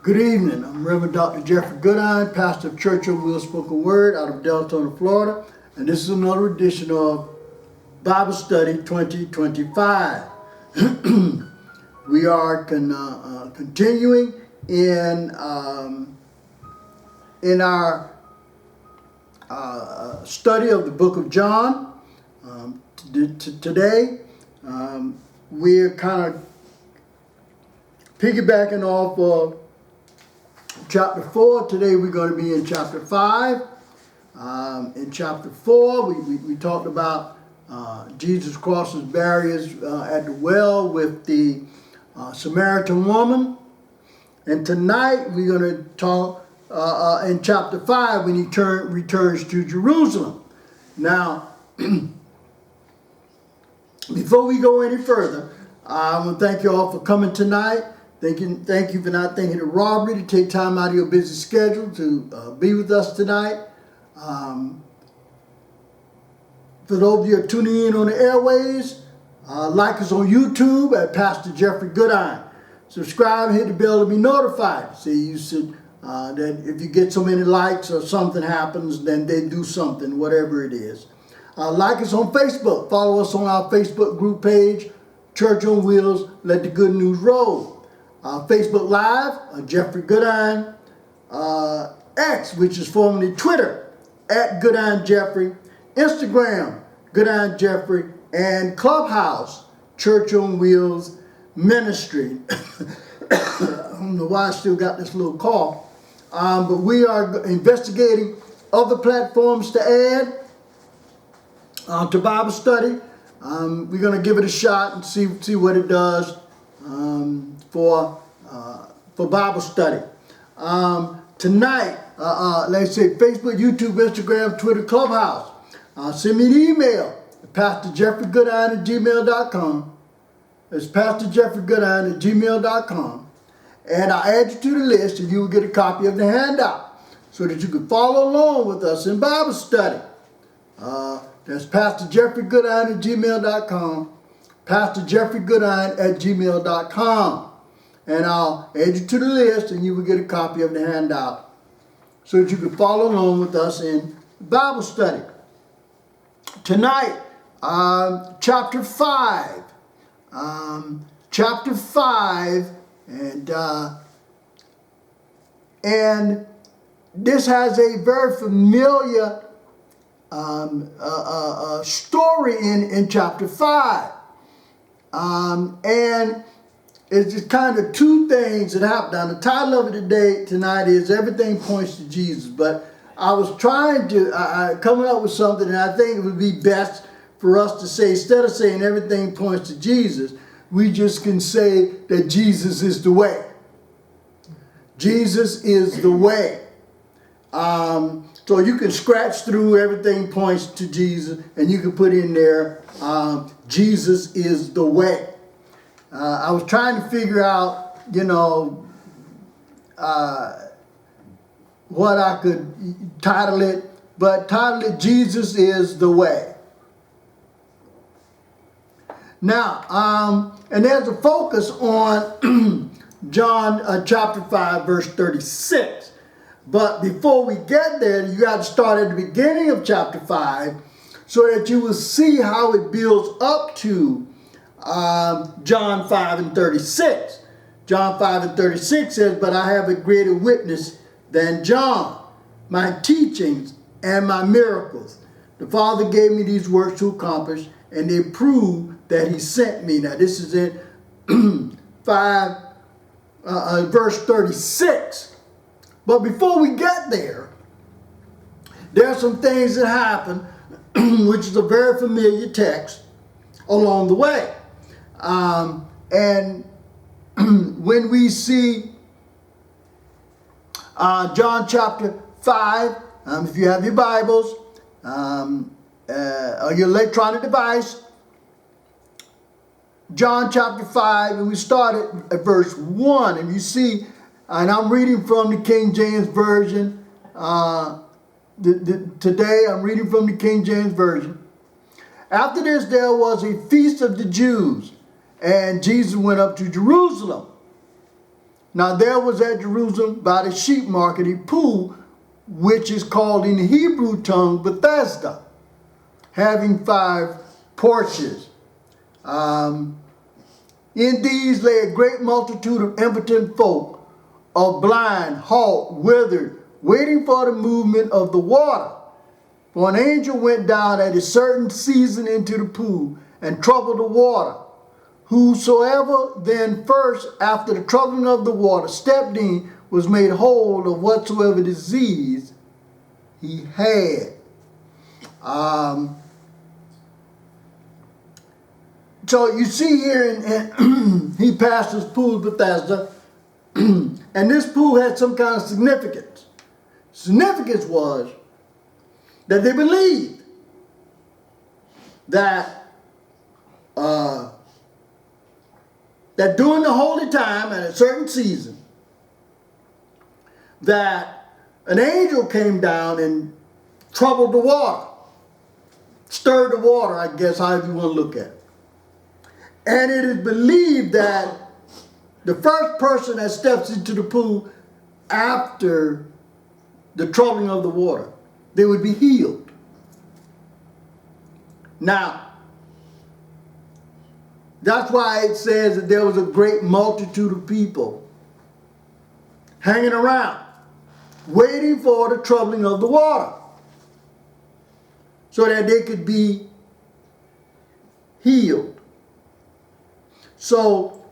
Good evening. I'm Reverend Dr. Jeffrey Goodine, pastor of Church on Wheels Spoken Word out of Deltona, Florida. And this is another edition of Bible Study 2025. We are continuing in our study of the book of John. Today, we're kind of piggybacking off of chapter 4. Today we're going to be in chapter 5. In chapter 4, we talked about Jesus crosses barriers at the well with the Samaritan woman. And tonight we're going to talk in chapter 5 when he returns to Jerusalem. Now, before we go any further, I want to thank you all for coming tonight. Thank you for not thinking it robbery to take time out of your busy schedule to be with us tonight. For those of you who are tuning in on the airways, like us on YouTube at Pastor Jeffrey Goodine. Subscribe and hit the bell to be notified. See, you should that if you get so many likes or something happens, then they do something, whatever it is. Like us on Facebook. Follow us on our Facebook group page, Church on Wheels, Let the Good News Roll. Facebook Live, Jeffrey Goodine. X, which is formerly Twitter, at Goodine Jeffrey. Instagram, Goodine Jeffrey. And Clubhouse, Church on Wheels Ministry. I don't know why I still got this little cough. But we are investigating other platforms to add to Bible study. We're going to give it a shot and see what it does for Bible study. Tonight, let's say Facebook, YouTube, Instagram, Twitter, Clubhouse. Send me an email at pastorjeffreygoodine@gmail.com. It's pastorjeffreygoodine@gmail.com. And I'll add you to the list and you will get a copy of the handout so that you can follow along with us in Bible study. That's pastorjeffreygoodine@gmail.com. pastorjeffreygoodine@gmail.com. And I'll add you to the list and you will get a copy of the handout so that you can follow along with us in Bible study. Tonight, chapter 5. Chapter 5, and this has a very familiar story in chapter 5. And it's just kind of two things that happen. Now, the title of it tonight is Everything Points to Jesus. But I was trying to, coming up with something, and I think it would be best for us to say, instead of saying everything points to Jesus, we just can say that Jesus is the way. Jesus is the way. So you can scratch through everything points to Jesus, and you can put in there, Jesus is the way. I was trying to figure out, what I could title it, but title it Jesus is the way. Now, and there's a focus on John chapter 5, verse 36. But before we get there, you got to start at the beginning of chapter 5 so that you will see how it builds up to John 5 and 36. John 5 and 36 says, "But I have a greater witness than John, my teachings and my miracles. The Father gave me these works to accomplish, and they prove that he sent me." Now this is in 5, verse 36. But before we get there, there are some things that happen, which is a very familiar text along the way. And when we see John chapter 5, if you have your Bibles or your electronic device, John chapter 5, and we started at verse 1, and you see, and I'm reading from the King James Version. Today I'm reading from the King James Version. "After this there was a feast of the Jews, and Jesus went up to Jerusalem. Now there was at Jerusalem by the sheep market a pool, which is called in the Hebrew tongue Bethesda, having 5 porches. In these lay a great multitude of impotent folk, of blind, halt, withered, waiting for the movement of the water. For an angel went down at a certain season into the pool and troubled the water. Whosoever then first, after the troubling of the water, stepped in, was made whole of whatsoever disease he had. So you see here, he passed this pool of Bethesda, and this pool had some kind of significance. Significance was that they believed that that during the holy time at a certain season, that an angel came down and troubled the water, stirred the water, I guess, however you want to look at it. And it is believed that the first person that steps into the pool after the troubling of the water, they would be healed. Now, that's why it says that there was a great multitude of people hanging around, waiting for the troubling of the water, so that they could be healed. So,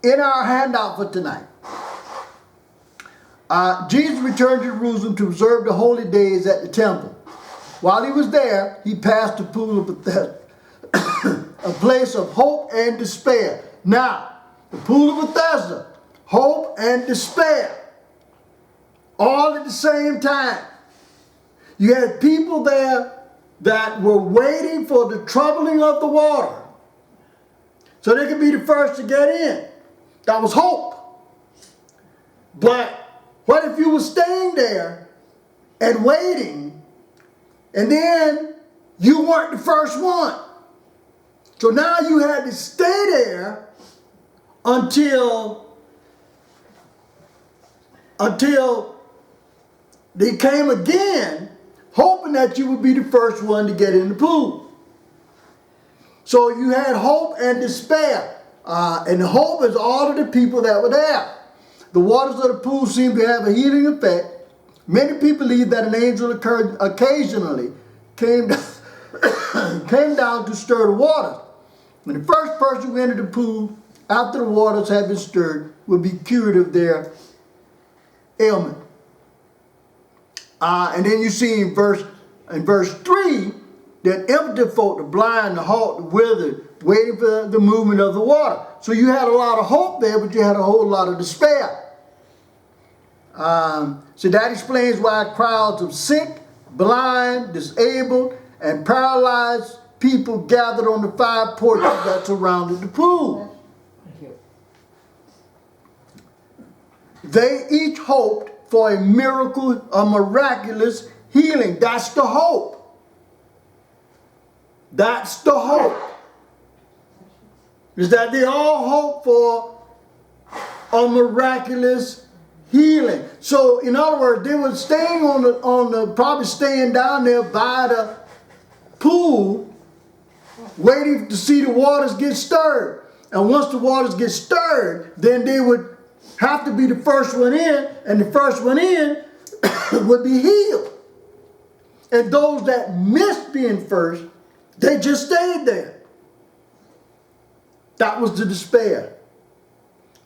in our handout for tonight, Jesus returned to Jerusalem to observe the holy days at the temple. While he was there, he passed the pool of Bethesda, a place of hope and despair. Now, the pool of Bethesda, hope and despair, all at the same time. You had people there that were waiting for the troubling of the water, so they could be the first to get in. That was hope. But what if you were staying there and waiting, and then you weren't the first one? So now you had to stay there until they came again, hoping that you would be the first one to get in the pool. So you had hope and despair. And the hope is all of the people that were there. The waters of the pool seemed to have a healing effect. Many people believe that an angel occasionally came down to stir the waters. And the first person who entered the pool after the waters had been stirred would be cured of their ailment. And then you see in verse 3 that impotent folk, the blind, the halt, the withered, waiting for the movement of the water. So you had a lot of hope there, but you had a whole lot of despair. So that explains why crowds of sick, blind, disabled, and paralyzed people gathered on the 5 porches that surrounded the pool. They each hoped for a miracle, a miraculous healing. That's the hope. That's the hope. Is that they all hope for a miraculous healing. So, in other words, they were staying probably staying down there by the pool, waiting to see the waters get stirred. And once the waters get stirred, then they would have to be the first one in, and the first one in would be healed. And those that missed being first, they just stayed there. That was the despair.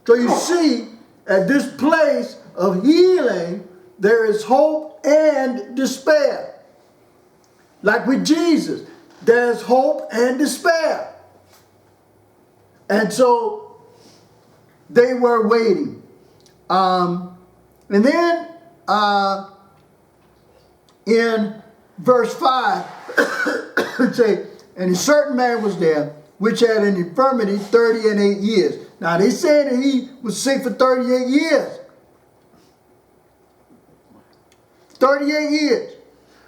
So you see, at this place of healing, there is hope and despair. Like with Jesus, there's hope and despair. And so they were waiting. And then in verse 5, it says, and a certain man was there, which had an infirmity 38 years. Now they say that he was sick for 38 years. 38 years.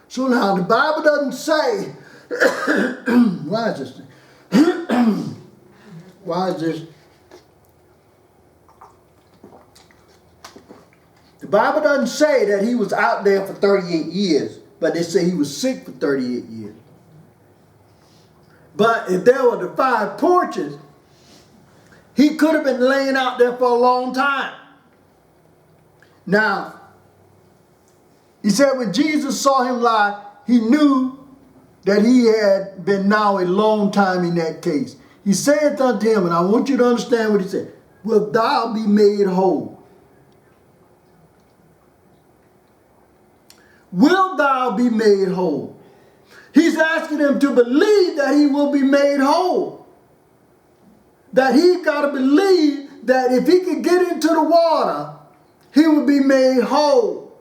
So now the Bible doesn't say, why is this? Why is this? Bible doesn't say that he was out there for 38 years, but they say he was sick for 38 years. But if there were the 5 porches, he could have been laying out there for a long time. Now, he said when Jesus saw him lie, he knew that he had been now a long time in that case. He saith unto him, and I want you to understand what he said, wilt thou be made whole? Will thou be made whole? He's asking him to believe that he will be made whole. That he got to believe that if he could get into the water, he would be made whole.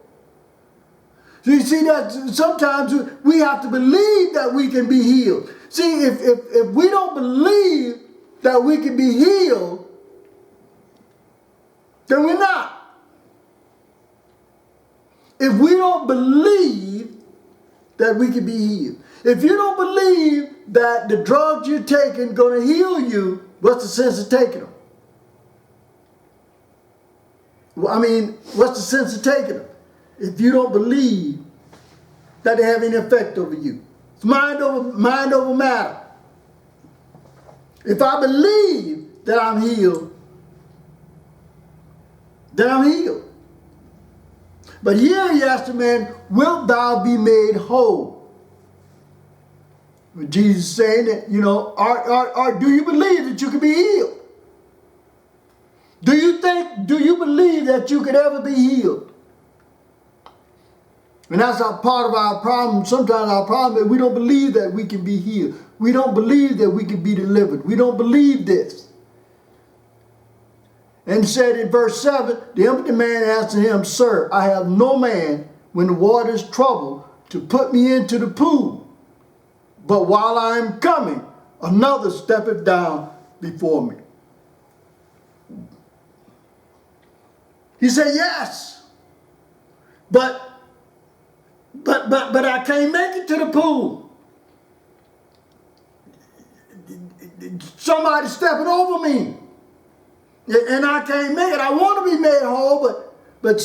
So you see that sometimes we have to believe that we can be healed. See, if we don't believe that we can be healed, then we're not. If we don't believe that we can be healed, if you don't believe that the drugs you're taking going to heal you, what's the sense of taking them? Well, I mean, what's the sense of taking them if you don't believe that they have any effect over you? It's mind over matter. If I believe that I'm healed, then I'm healed. But here he asked the man, wilt thou be made whole? Jesus is saying that, you know, do you believe that you can be healed? Do you believe that you could ever be healed? And that's a part of our problem. Sometimes our problem is we don't believe that we can be healed. We don't believe that we can be delivered. We don't believe this. And said in verse 7, the empty man answered him, Sir, I have no man when the water is troubled to put me into the pool. But while I am coming, another steppeth down before me. He said, yes, but I can't make it to the pool. Somebody stepping over me. And I can't make it. I want to be made whole, but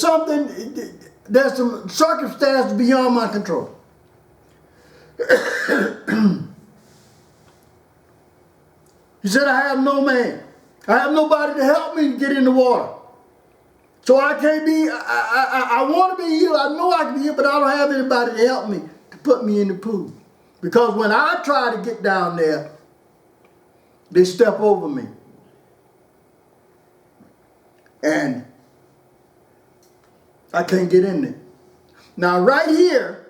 there's some circumstances beyond my control. He said, I have no man. I have nobody to help me get in the water. So I can't be, I want to be healed. I know I can be healed, but I don't have anybody to help me to put me in the pool. Because when I try to get down there, they step over me. And I can't get in there. Now right here,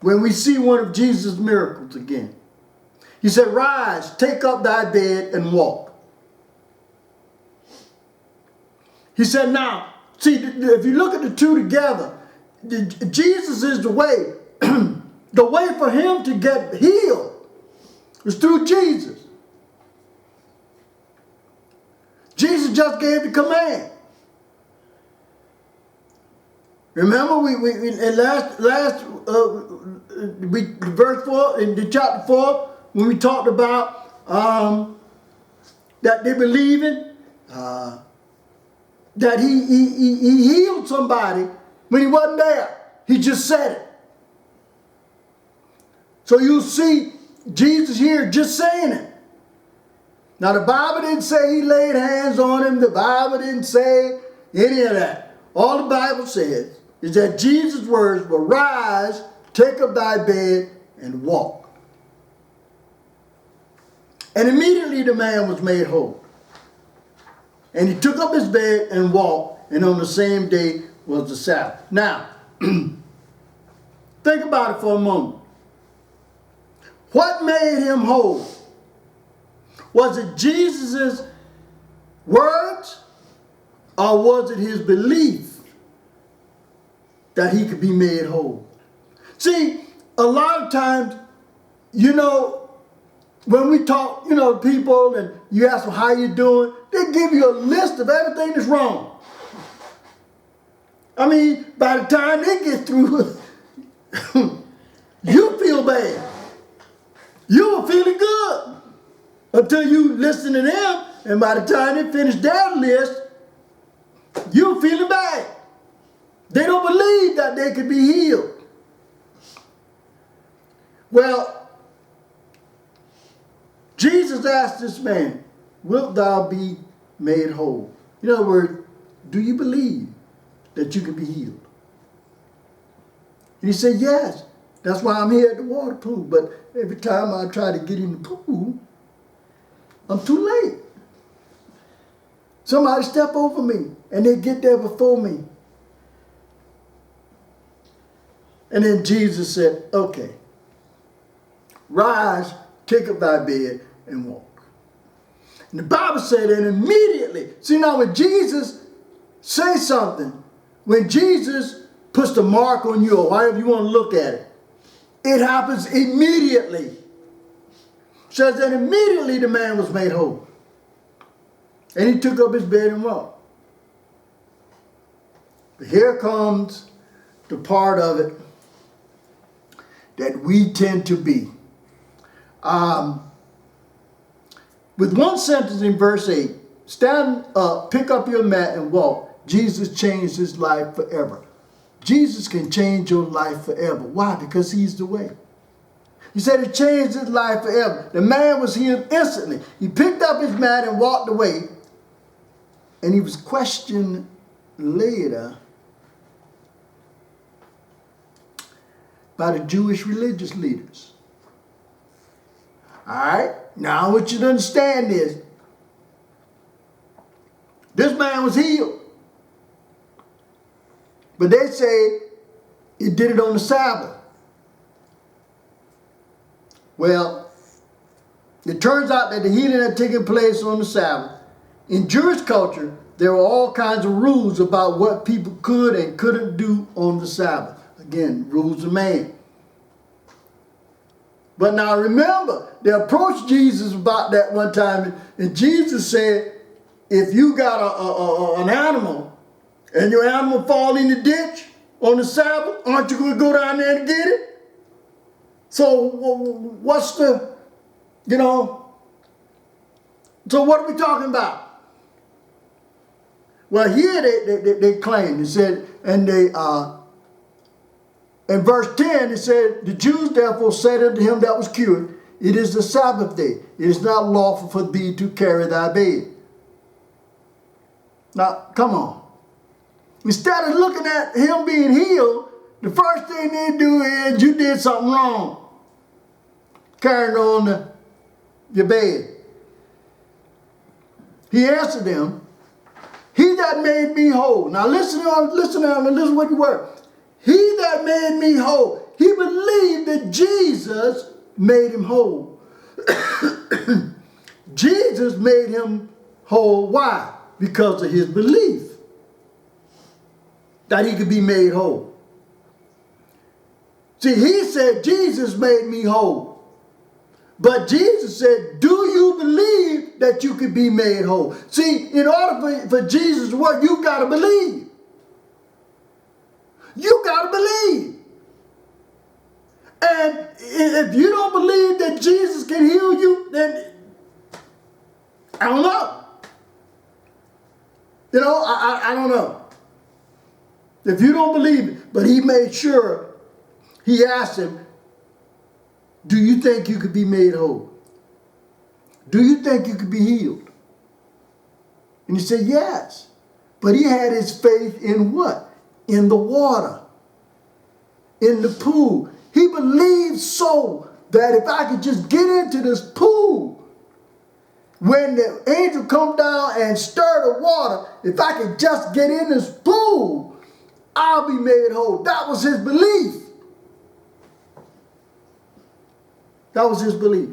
when we see one of Jesus' miracles again, he said, rise, take up thy bed and walk. He said, now, see, if you look at the two together, Jesus is the way. The way for him to get healed is through Jesus. Jesus just gave the command. Remember, we in verse 4 in the chapter 4 when we talked about that they believe in that he healed somebody when he wasn't there. He just said it. So you see Jesus here just saying it. Now the Bible didn't say he laid hands on him. The Bible didn't say any of that. All the Bible says is that Jesus' words were, rise, take up thy bed, and walk. And immediately the man was made whole. And he took up his bed and walked, and on the same day was the Sabbath. Now, think about it for a moment. What made him whole? Was it Jesus' words, or was it his belief that he could be made whole? See, a lot of times, you know, when we talk, you know, to people and you ask them how you doing, they give you a list of everything that's wrong. I mean, by the time they get through, you feel bad. You were feeling good until you listen to them And by the time they finish their list, you're feeling bad. They don't believe that they could be healed. Well, Jesus asked this man, wilt thou be made whole? In other words, do you believe that you can be healed? And he said, yes. That's why I'm here at the water pool. But every time I try to get in the pool, I'm too late. Somebody step over me and they get there before me. And then Jesus said, okay, rise, take up thy bed and walk. And the Bible said that immediately. See, now when Jesus says something, when Jesus puts the mark on you or however you want to look at it, it happens immediately. It says that immediately the man was made whole. And he took up his bed and walked. But here comes the part of it that we tend to be. With one sentence in verse 8, stand up, pick up your mat and walk. Jesus changed his life forever. Jesus can change your life forever. Why? Because he's the way. He said it changed his life forever. The man was healed instantly. He picked up his mat and walked away. And he was questioned later by the Jewish religious leaders. All right? Now I want you to understand this. This man was healed. But they say he did it on the Sabbath. Well, it turns out that the healing had taken place on the Sabbath. In Jewish culture, there were all kinds of rules about what people could and couldn't do on the Sabbath. Again, rules of man. But now remember, they approached Jesus about that one time, and Jesus said, if you got an animal, and your animal fall in the ditch on the Sabbath, aren't you going to go down there and get it? So what's the, so what are we talking about? Well, here they claim, they said, and they, in verse 10, it said, the Jews therefore said unto him that was cured, it is the Sabbath day. It is not lawful for thee to carry thy bed. Now, come on. Instead of looking at him being healed, the first thing they do is you did something wrong. Carrying on your bed. He answered them, he that made me whole. Now listen what the word. He that made me whole. He believed that Jesus made him whole. Jesus made him whole. Why? Because of his belief that he could be made whole. See, he said, Jesus made me whole. But Jesus said, do you believe that you could be made whole? See, in order for Jesus to work, you got to believe. You got to believe. And if you don't believe that Jesus can heal you, then I don't know. I don't know. If you don't believe it, but he made sure, he asked him, do you think you could be made whole? Do you think you could be healed? And he said, yes. But he had his faith in what? In the water. In the pool. He believed so that if I could just get into this pool, when the angel come down and stir the water, if I could just get in this pool, I'll be made whole. That was his belief. That was his belief.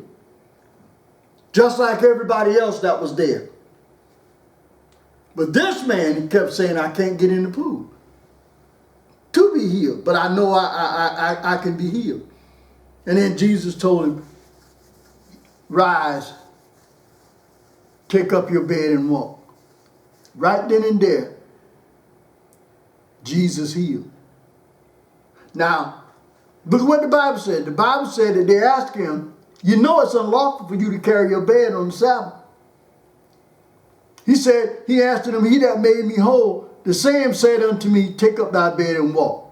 Just like everybody else that was there. But this man, he kept saying, I can't get in the pool to be healed. But I know I can be healed. And then Jesus told him, rise, take up your bed and walk. Right then and there, Jesus healed. Now, look what the Bible said. The Bible said that they asked him, you know it's unlawful for you to carry your bed on the Sabbath. He said, he answered him, he that made me whole, the same said unto me, take up thy bed and walk.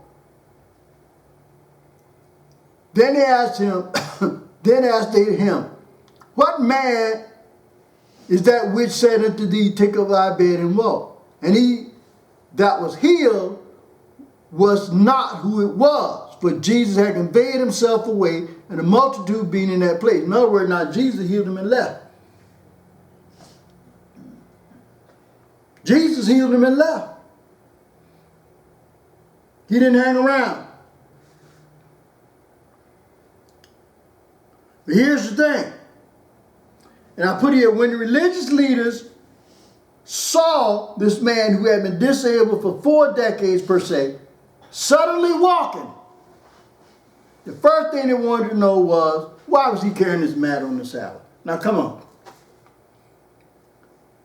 Then they asked him, then asked they him, what man is that which said unto thee, take up thy bed and walk? And he that was healed was not who it was, for Jesus had conveyed himself away, and the multitude being in that place. In other words, now Jesus healed him and left. Jesus healed him and left. He didn't hang around. But here's the thing. And I put here, when the religious leaders saw this man who had been disabled for 4 decades per se, suddenly walking, the first thing they wanted to know was, why was he carrying this mat on the Sabbath? Now come on.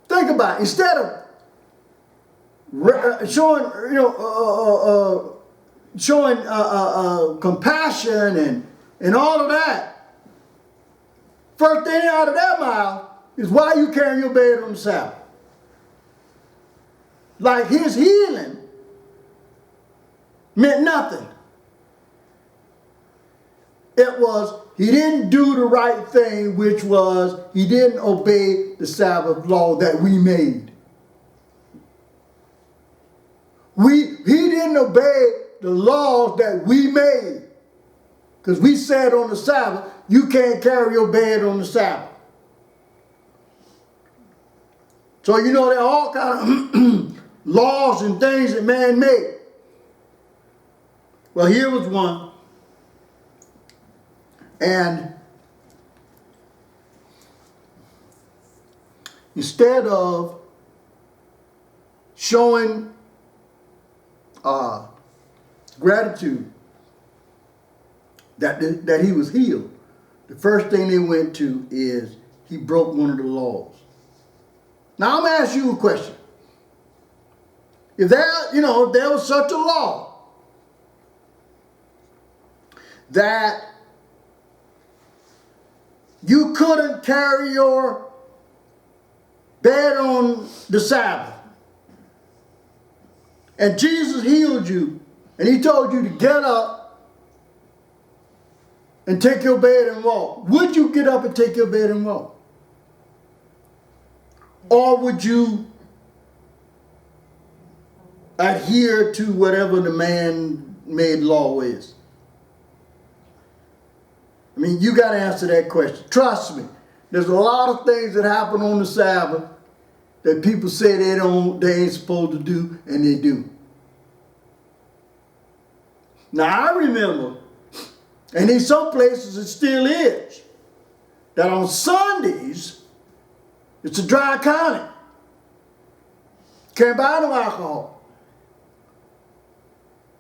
Think about it. Instead of showing, compassion and all of that, first thing out of their mouth is, why you carrying your bed on the Sabbath? Like his healing meant nothing. It was, he didn't do the right thing, which was, he didn't obey the Sabbath law that we made. He didn't obey the laws that we made. Because we said on the Sabbath, you can't carry your bed on the Sabbath. So you know there are all kind of laws and things that man made. Well, here was one. And instead of showing gratitude that he was healed, the first thing they went to is he broke one of the laws. Now I'm going to ask you a question. If there was such a law that you couldn't carry your bed on the Sabbath, and Jesus healed you, and he told you to get up and take your bed and walk, would you get up and take your bed and walk? Or would you adhere to whatever the man-made law is? I mean, you got to answer that question. Trust me, there's a lot of things that happen on the Sabbath that people say they ain't supposed to do, and they do. Now, I remember, and in some places it still is, that on Sundays, it's a dry county. Can't buy no alcohol.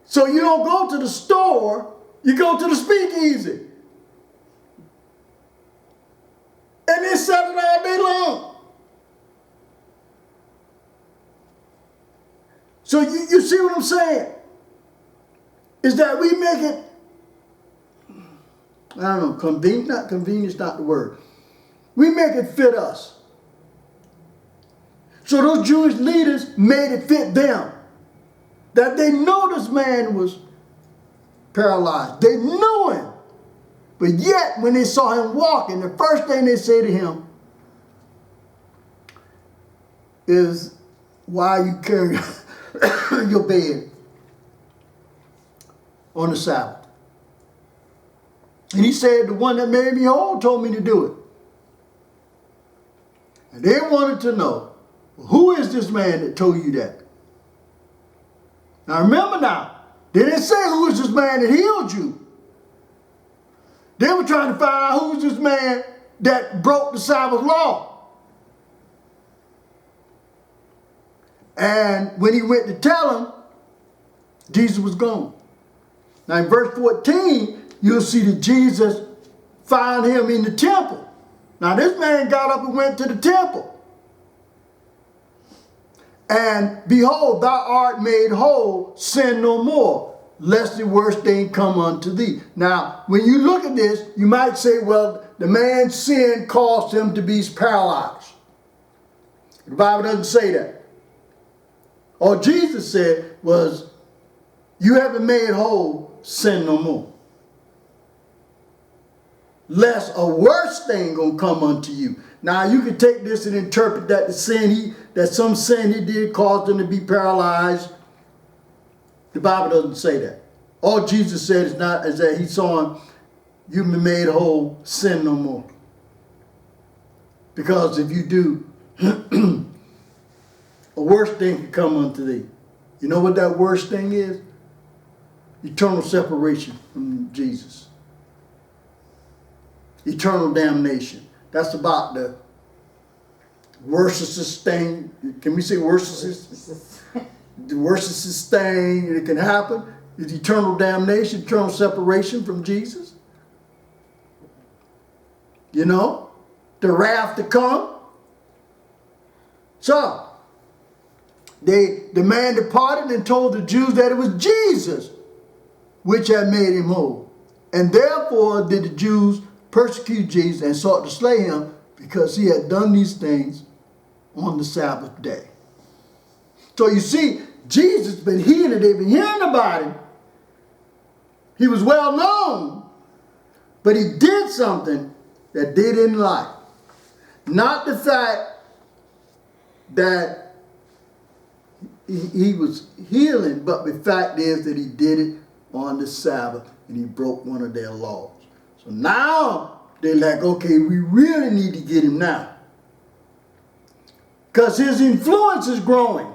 So you don't go to the store, you go to the speakeasy. And they sell it all day long. So you see what I'm saying? Is that we make it, I don't know, convenience, not the word. We make it fit us. So those Jewish leaders made it fit them. That they know this man was paralyzed. They knew him. But yet, when they saw him walking, the first thing they say to him is, why are you carrying your bed on the Sabbath? And he said, the one that made me whole told me to do it. And they wanted to know, who is this man that told you that? Now remember now, they didn't say who is this man that healed you. They were trying to find out who was this man that broke the Sabbath law. And when he went to tell him, Jesus was gone. Now in verse 14, you'll see that Jesus found him in the temple. Now this man got up and went to the temple. And behold, thou art made whole, sin no more, lest the worst thing come unto thee. Now, when you look at this, you might say, well, the man's sin caused him to be paralyzed. The Bible doesn't say that. All Jesus said was, you haven't made whole, sin no more. Lest a worse thing gonna come unto you. Now you can take this and interpret that some sin he did caused him to be paralyzed. The Bible doesn't say that. All Jesus said is that he saw him, you've been made whole, sin no more. Because if you do, a worse thing can come unto thee. You know what that worst thing is? Eternal separation from Jesus. Eternal damnation. That's about the worstest thing. Can we say worstest? The worstest thing that can happen is eternal damnation, eternal separation from Jesus. You know, the wrath to come. So, the man departed and told the Jews that it was Jesus which had made him whole. And therefore did the Jews persecute Jesus and sought to slay him because he had done these things on the Sabbath day. So you see, Jesus been healing. They've been hearing about him. He was well known, but he did something that they didn't like. Not the fact that he was healing, but the fact is that he did it on the Sabbath and he broke one of their laws. So now they're like, okay, we really need to get him now. Because his influence is growing.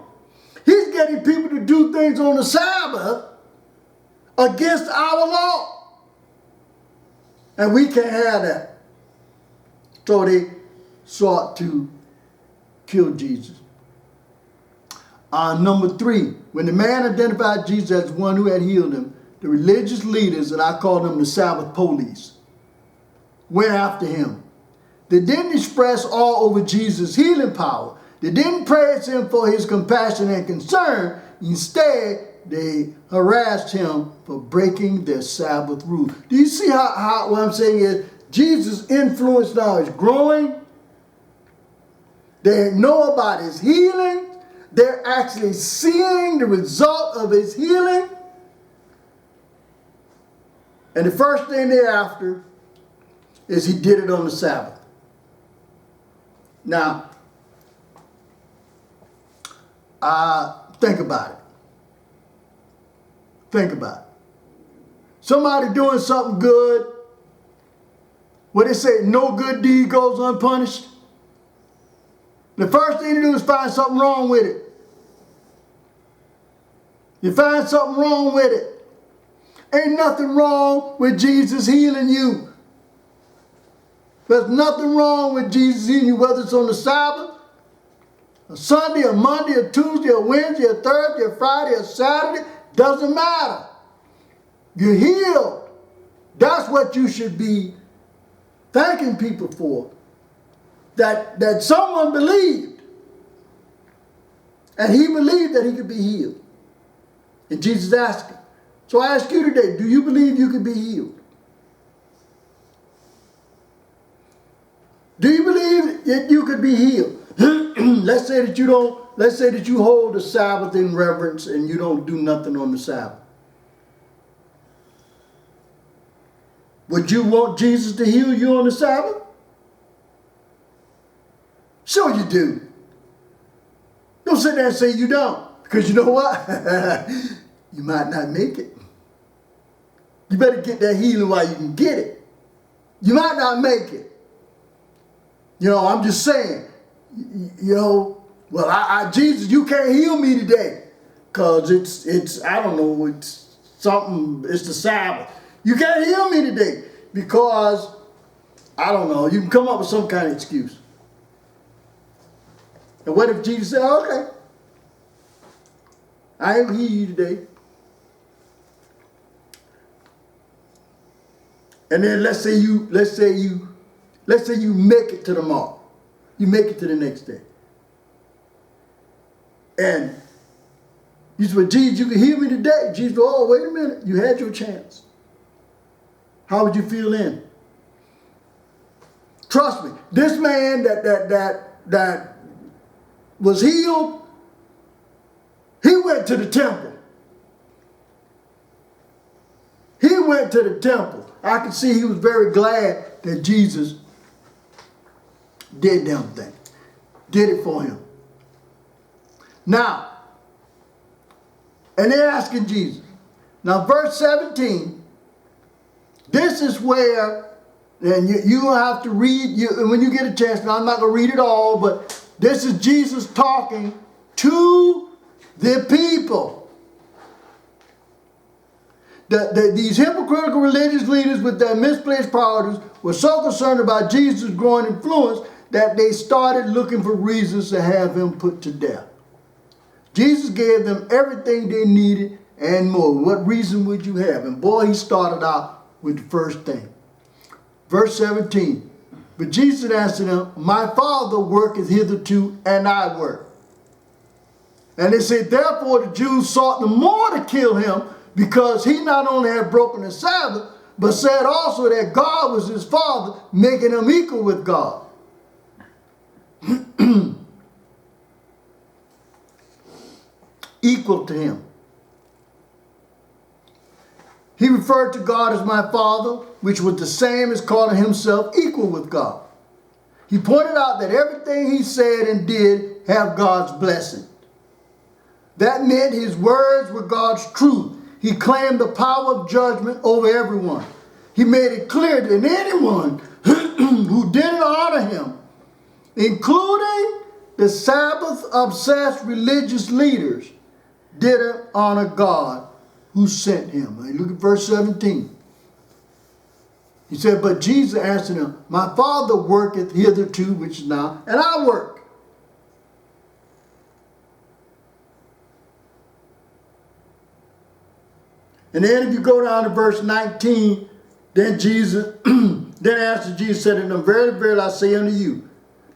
He's getting people to do things on the Sabbath against our law. And we can't have that. So they sought to kill Jesus. Number 3, when the man identified Jesus as one who had healed him, the religious leaders, and I call them the Sabbath police, went after him. They didn't express awe over Jesus' healing power. They didn't praise him for his compassion and concern. Instead, they harassed him for breaking their Sabbath rule. Do you see how what I'm saying is Jesus' influence now is growing? They know about his healing. They're actually seeing the result of his healing. And the first thing they're after is he did it on the Sabbath. Now, think about it. Think about it. Somebody doing something good, what they say, no good deed goes unpunished. The first thing to do is find something wrong with it. You find something wrong with it. Ain't nothing wrong with Jesus healing you. There's nothing wrong with Jesus healing you, whether it's on the Sabbath, a Sunday, a Monday, a Tuesday, a Wednesday, a Thursday, a Friday, a Saturday. Doesn't matter. You're healed. That's what you should be thanking people for. That someone believed. And he believed that he could be healed. And Jesus asked him. So I ask you today, do you believe you can be healed? Do you believe that you could be healed? Let's say that you hold the Sabbath in reverence and you don't do nothing on the Sabbath. Would you want Jesus to heal you on the Sabbath? Sure you do. Don't sit there and say you don't. Because you know what? You might not make it. You better get that healing while you can get it. You might not make it. You know, I'm just saying, you know, well, Jesus, you can't heal me today. Because it's the Sabbath. You can't heal me today because, I don't know, you can come up with some kind of excuse. And what if Jesus said, okay, I ain't heal you today. And then let's say you make it to tomorrow. You make it to the next day. And you say, well, Jesus, you can heal me today. Jesus, oh, wait a minute. You had your chance. How would you feel then? Trust me, this man that was healed, he went to the temple. He went to the temple. I could see he was very glad that Jesus did them thing. Did it for him. Now, and they're asking Jesus. Now, verse 17, this is where, and you have to read, when you get a chance, now I'm not going to read it all, but this is Jesus talking to the people. These hypocritical religious leaders with their misplaced priorities were so concerned about Jesus' growing influence that they started looking for reasons to have him put to death. Jesus gave them everything they needed and more. What reason would you have? And boy, he started out with the first thing. Verse 17. But Jesus answered them, my Father worketh hitherto, and I work. And they said, therefore the Jews sought the more to kill him, because he not only had broken the Sabbath, but said also that God was his Father, making him equal with God. Equal to him. He referred to God as my Father, which was the same as calling himself equal with God. He pointed out that everything he said and did have God's blessing. That meant his words were God's truth. He claimed the power of judgment over everyone. He made it clear that anyone who didn't honor him, including the Sabbath-obsessed religious leaders, didn't honor God who sent him. Look at verse 17. He said, but Jesus answered him, my Father worketh hitherto, which is now, and I work. And then if you go down to verse 19, then answered Jesus, said unto them, verily, verily, I say unto you,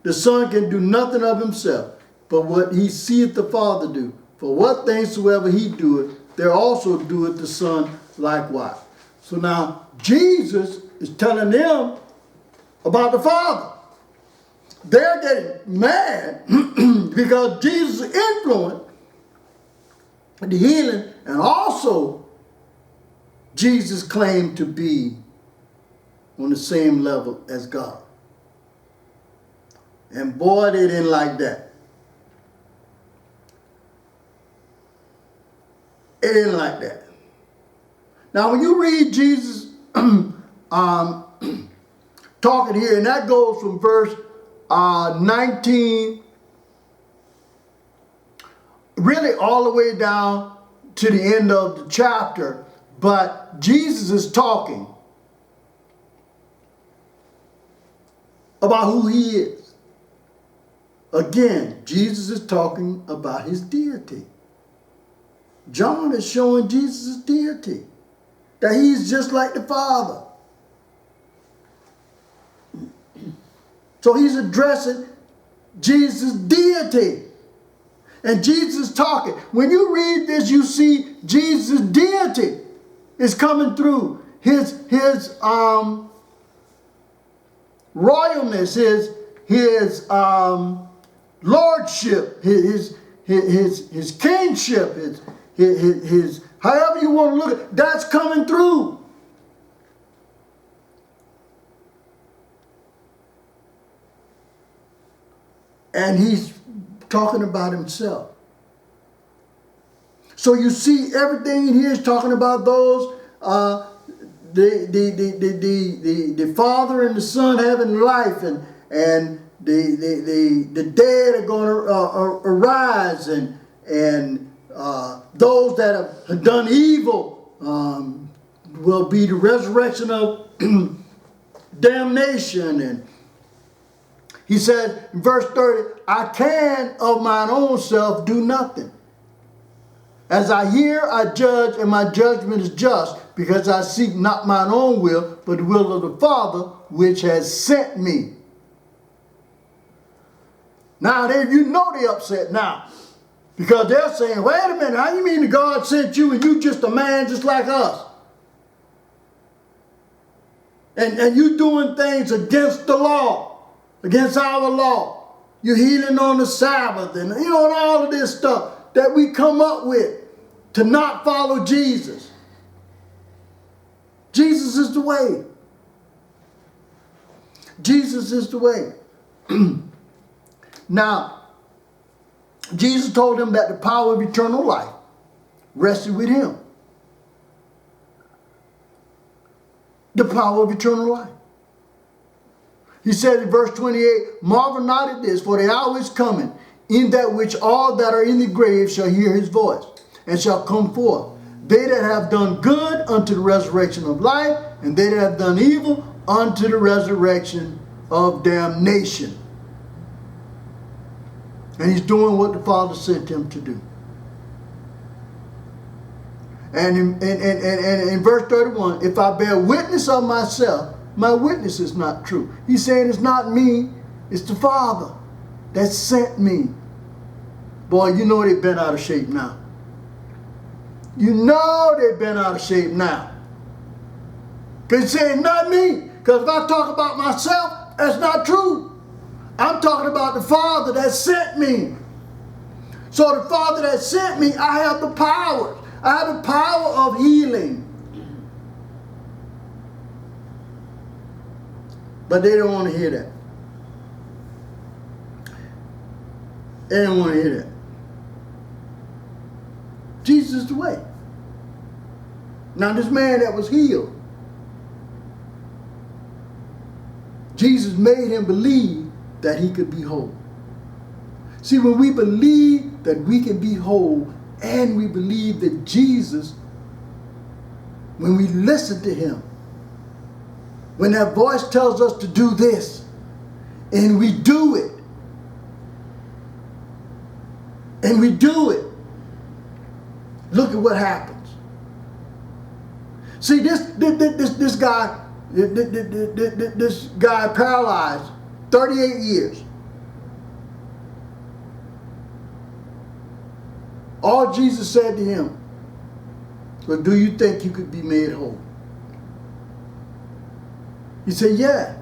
the Son can do nothing of himself, but what he seeth the Father do. For what things soever he doeth, there also doeth the Son likewise. So now Jesus is telling them about the Father. They're getting mad because Jesus influenced the healing, and also Jesus claimed to be on the same level as God. And boy, they didn't like that. They didn't like that. Now, when you read Jesus talking here, and that goes from verse 19, really all the way down to the end of the chapter, but Jesus is talking about who he is. Again, Jesus is talking about his deity. John is showing Jesus' deity, that he's just like the Father. So he's addressing Jesus' deity. And Jesus is talking. When you read this, you see Jesus' deity is coming through. His royalness, his lordship, his kingship, his however you want to look at it, that's coming through. And he's talking about himself. So you see everything in here is talking about those, the Father and the Son having life, and the dead are going to arise, and those that have done evil will be the resurrection of damnation. And he said in verse 30, I can of mine own self do nothing. As I hear, I judge, and my judgment is just, because I seek not mine own will, but the will of the Father which has sent me. Now, you know they're upset now, because they're saying, wait a minute, how you mean that God sent you and you just a man just like us? And you doing things against the law, against our law. You're healing on the Sabbath, and and all of this stuff that we come up with to not follow Jesus. Jesus is the way. Jesus is the way. Now, Jesus told him that the power of eternal life rested with him. The power of eternal life. He said in verse 28, marvel not at this, for the hour is coming, in that which all that are in the grave shall hear his voice, and shall come forth. They that have done good unto the resurrection of life, and they that have done evil unto the resurrection of damnation. And he's doing what the Father sent him to do. And in verse 31, if I bear witness of myself, my witness is not true. He's saying it's not me, it's the Father that sent me. Boy, you know they've been out of shape now. You know they've been out of shape now. Because he's saying not me. Because if I talk about myself, that's not true. I'm talking about the Father that sent me. So the Father that sent me, I have the power. I have the power of healing. But they don't want to hear that. They don't want to hear that. Jesus is the way. Now this man that was healed, Jesus made him believe that he could be whole. See, when we believe that we can be whole, and we believe that Jesus, when we listen to him, when that voice tells us to do this, and we do it, look at what happens. See, this guy paralyzed 38 years. All Jesus said to him was, do you think you could be made whole? He said, yeah,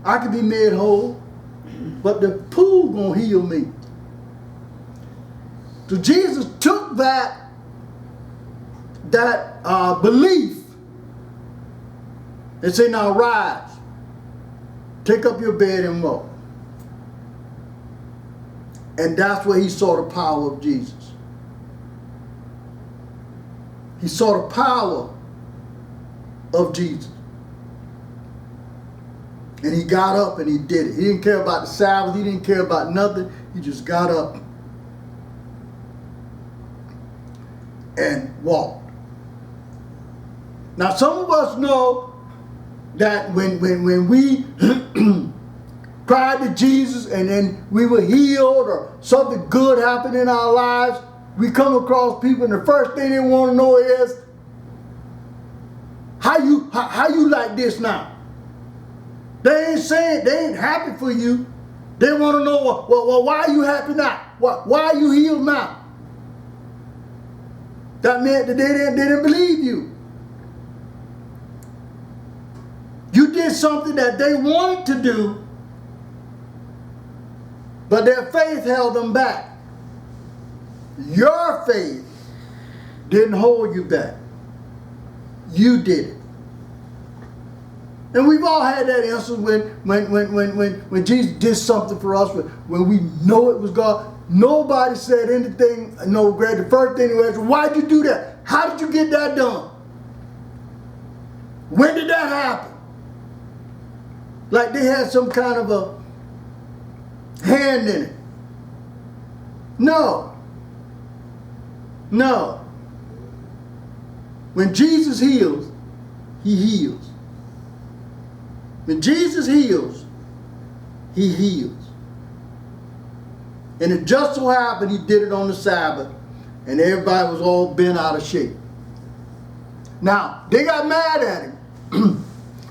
I could be made whole, but the pool gonna heal me. So Jesus took that belief and said, now rise, take up your bed and walk. And that's where he saw the power of Jesus. He saw the power of Jesus. And he got up and he did it. He didn't care about the Sabbath. He didn't care about nothing. He just got up and walked. Now some of us know that when we cried to Jesus and then we were healed or something good happened in our lives, we come across people and the first thing they want to know is, how you like this now? They ain't saying, they ain't happy for you. They want to know, well, why are you happy now? Why are you healed now? That meant that they didn't believe you. You did something that they wanted to do, but their faith held them back. Your faith didn't hold you back. You did it. And we've all had that instance when Jesus did something for us, when we know it was God. Nobody said anything, no regret. The first thing they asked, why'd you do that? How did you get that done? When did that happen? Like they had some kind of a hand in it. No. No. When Jesus heals, he heals. When Jesus heals, he heals. And it just so happened he did it on the Sabbath, and everybody was all bent out of shape. Now, they got mad at him.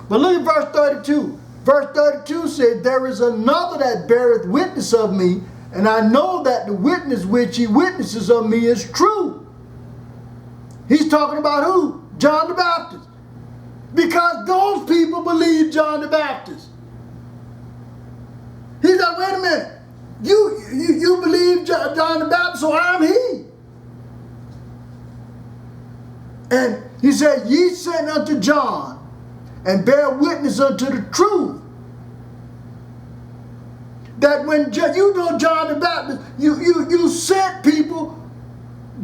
But look at verse 32. Verse 32 said, there is another that beareth witness of me, and I know that the witness which he witnesses of me is true. He's talking about who? John the Baptist. Because those people believe John the Baptist. He said, wait a minute. you believe John the Baptist, so I'm he. And he said, ye sent unto John, and bear witness unto the truth. That when you know John the Baptist, you sent people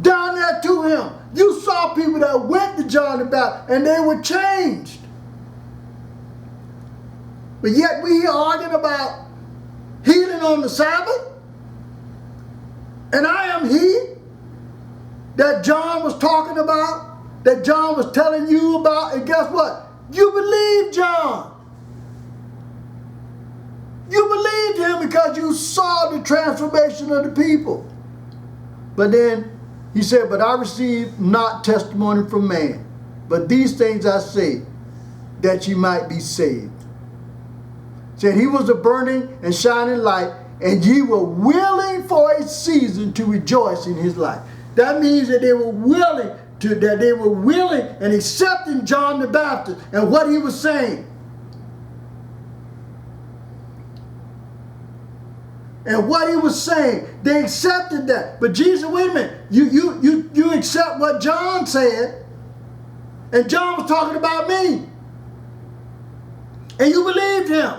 down there to him. You saw people that went to John the Baptist and they were changed. But yet we here arguing about healing on the Sabbath. And I am he that John was talking about, that John was telling you about. And guess what? You believe John. You believed him because you saw the transformation of the people. But then he said, but I received not testimony from man, but these things I say, that ye might be saved. Said he was a burning and shining light, and ye were willing for a season to rejoice in his light. That means that they were willing and accepting John the Baptist and what he was saying. And what he was saying, they accepted that. But Jesus, wait a minute, you accept what John said, and John was talking about me, and you believed him.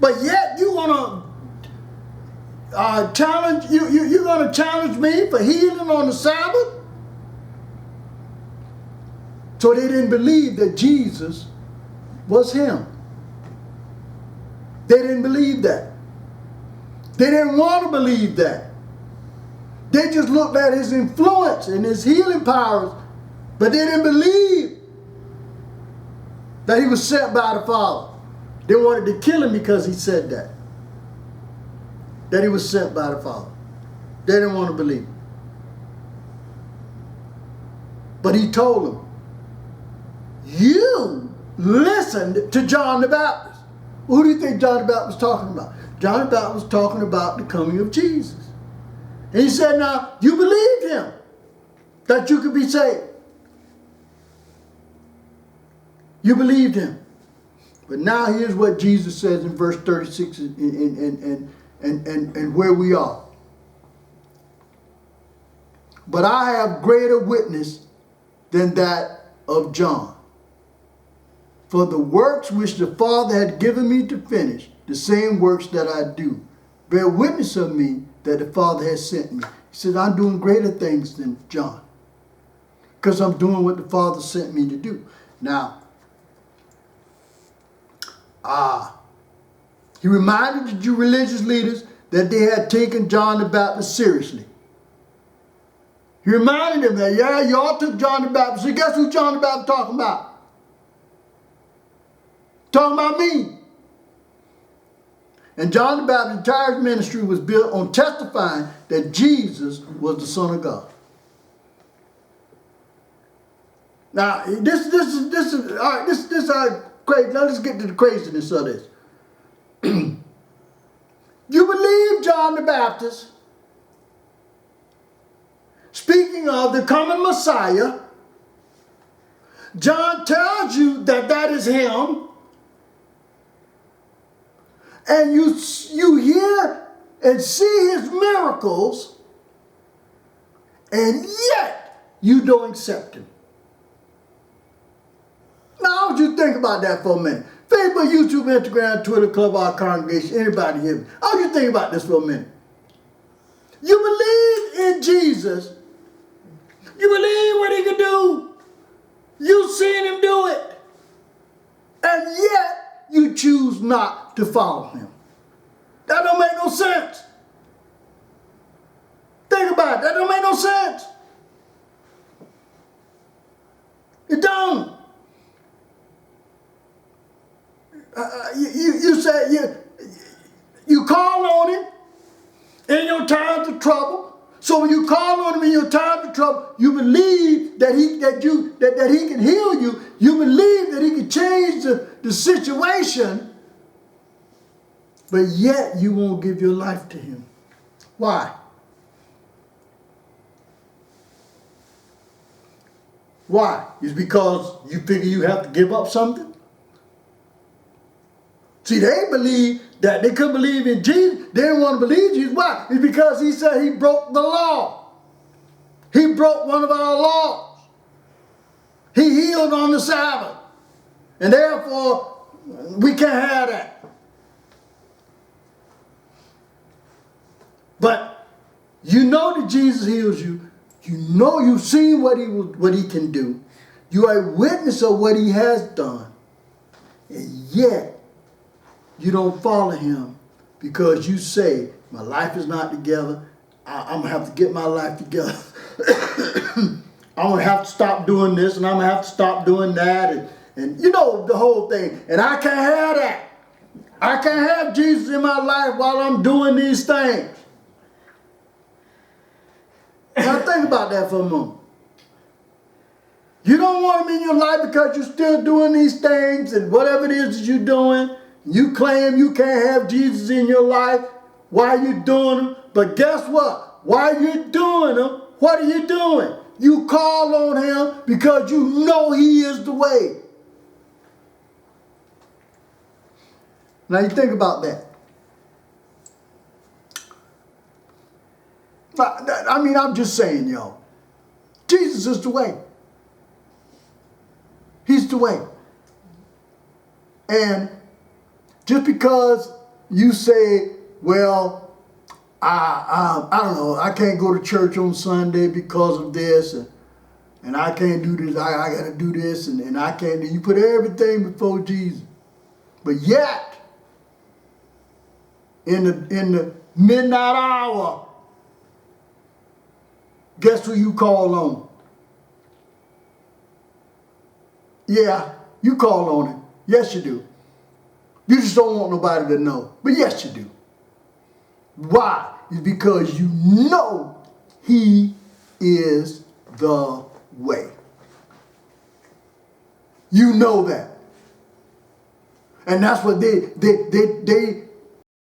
But yet you want to challenge you're going to challenge me for healing on the Sabbath? So they didn't believe that Jesus was him. They didn't believe that. They didn't want to believe that. They just looked at his influence and his healing powers, but they didn't believe that he was sent by the Father. They wanted to kill him because he said that he was sent by the Father. They didn't want to believe. But he told them, you listened to John the Baptist. Who do you think John the Baptist was talking about? John the Baptist was talking about the coming of Jesus. And he said, now, you believed him, that you could be saved. You believed him. But now here's what Jesus says in verse 36 and where we are. But I have greater witness than that of John. For the works which the Father had given me to finish, the same works that I do, bear witness of me that the Father has sent me. He said, I'm doing greater things than John, because I'm doing what the Father sent me to do. Now, he reminded the Jew religious leaders that they had taken John the Baptist seriously. He reminded them that, yeah, y'all took John the Baptist. So guess who John the Baptist talking about? Talking about me. And John the Baptist's entire ministry was built on testifying that Jesus was the Son of God. Now, this is all right. This is crazy. Now let's get to the craziness of this. You believe John the Baptist, speaking of the coming Messiah. John tells you that that is him. And you hear and see his miracles, and yet you don't accept him. Now, I want you to think about that for a minute. Facebook, YouTube, Instagram, Twitter, Club, our congregation, anybody here. I want you to think about this for a minute. You believe in Jesus. You believe what he can do. You've seen him do it. And yet, you choose not to follow him. That don't make no sense. Think about it. That don't make no sense. It don't. You say you call on him in your times of trouble. So when you call on him in your times of trouble, you believe that he can heal you. You believe that he can change the situation, but yet you won't give your life to him. Why? Why? Is because you figure you have to give up something? See, they believe that they couldn't believe in Jesus. They didn't want to believe Jesus. Why? It's because he said he broke the law. He broke one of our laws. He healed on the Sabbath. And therefore, we can't have that. But you know that Jesus heals you. You know you've seen what he can do. You are a witness of what he has done. And yet, you don't follow him because you say, my life is not together. I'm going to have to get my life together. I'm going to have to stop doing this and I'm going to have to stop doing that. And you know the whole thing. And I can't have that. I can't have Jesus in my life while I'm doing these things. Now think about that for a moment. You don't want him in your life because you're still doing these things and whatever it is that you're doing. You claim you can't have Jesus in your life while you're doing them. But guess what? While you're doing them, what are you doing? You call on him because you know he is the way. Now you think about that. I mean, I'm just saying, y'all. Jesus is the way. He's the way. And just because you say, well, I don't know, I can't go to church on Sunday because of this, and I can't do this, I got to do this, and I can't do, you put everything before Jesus. But yet, in the midnight hour, guess who you call on? Yeah, you call on him. Yes, you do. You just don't want nobody to know. But yes, you do. Why? It's because you know he is the way. You know that. And that's what they